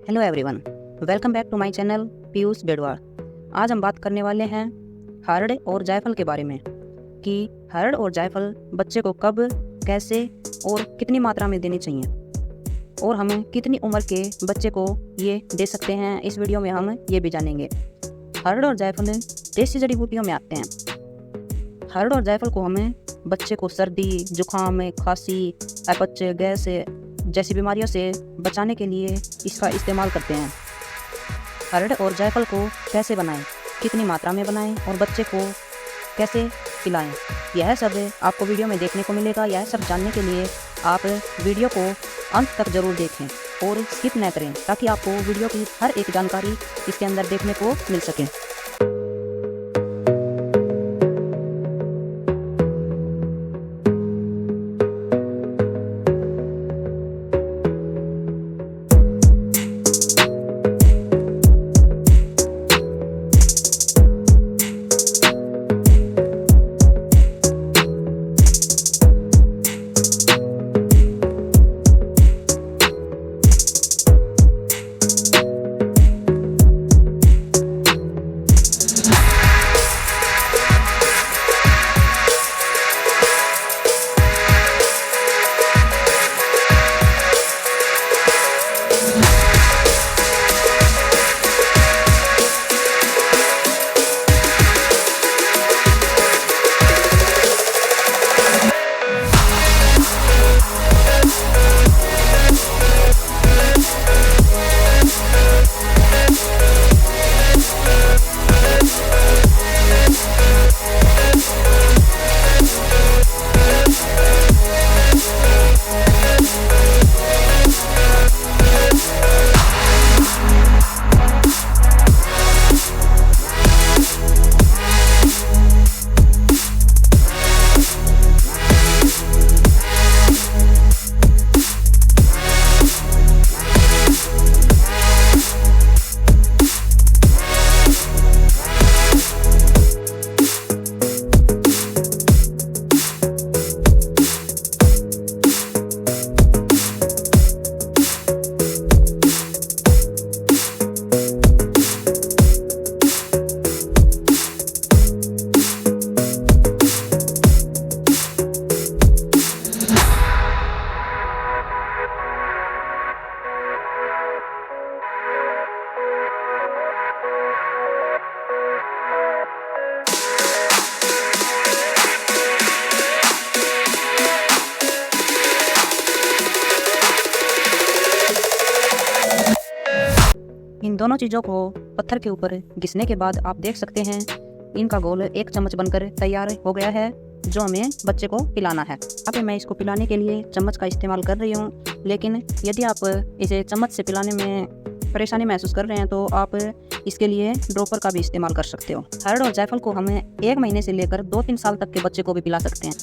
Hello everyone, welcome back to my channel Piyush Bedwar. आज हम बात करने वाले हैं हरड़ और जायफल के बारे में कि हरड़ और जायफल बच्चे को कब, कैसे और कितनी मात्रा में देनी चाहिए और हम कितनी उम्र के बच्चे को ये दे सकते हैं। इस वीडियो में हम ये भी जानेंगे। हरड़ और जायफल देसी जड़ी बूटियों में आते हैं। हरड़ और जायफल को हमें बच्चे को सर्दी, जुकाम, खांसी, अपच, गैस जैसी बीमारियों से बचाने के लिए इसका इस्तेमाल करते हैं। हरड़ और जायफल को कैसे बनाएं, कितनी मात्रा में बनाएं और बच्चे को कैसे पिलाएं, यह सब आपको वीडियो में देखने को मिलेगा। यह सब जानने के लिए आप वीडियो को अंत तक ज़रूर देखें और स्किप न करें, ताकि आपको वीडियो की हर एक जानकारी इसके अंदर देखने को मिल सके। इन दोनों चीज़ों को पत्थर के ऊपर घिसने के बाद आप देख सकते हैं इनका घोल 1 चम्मच बनकर तैयार हो गया है, जो हमें बच्चे को पिलाना है। अब मैं इसको पिलाने के लिए चम्मच का इस्तेमाल कर रही हूँ, लेकिन यदि आप इसे चम्मच से पिलाने में परेशानी महसूस कर रहे हैं तो आप इसके लिए ड्रॉपर का भी इस्तेमाल कर सकते हो। हरड़ और जायफल को हमें 1 महीने से लेकर 2-3 साल तक के बच्चे को भी पिला सकते हैं।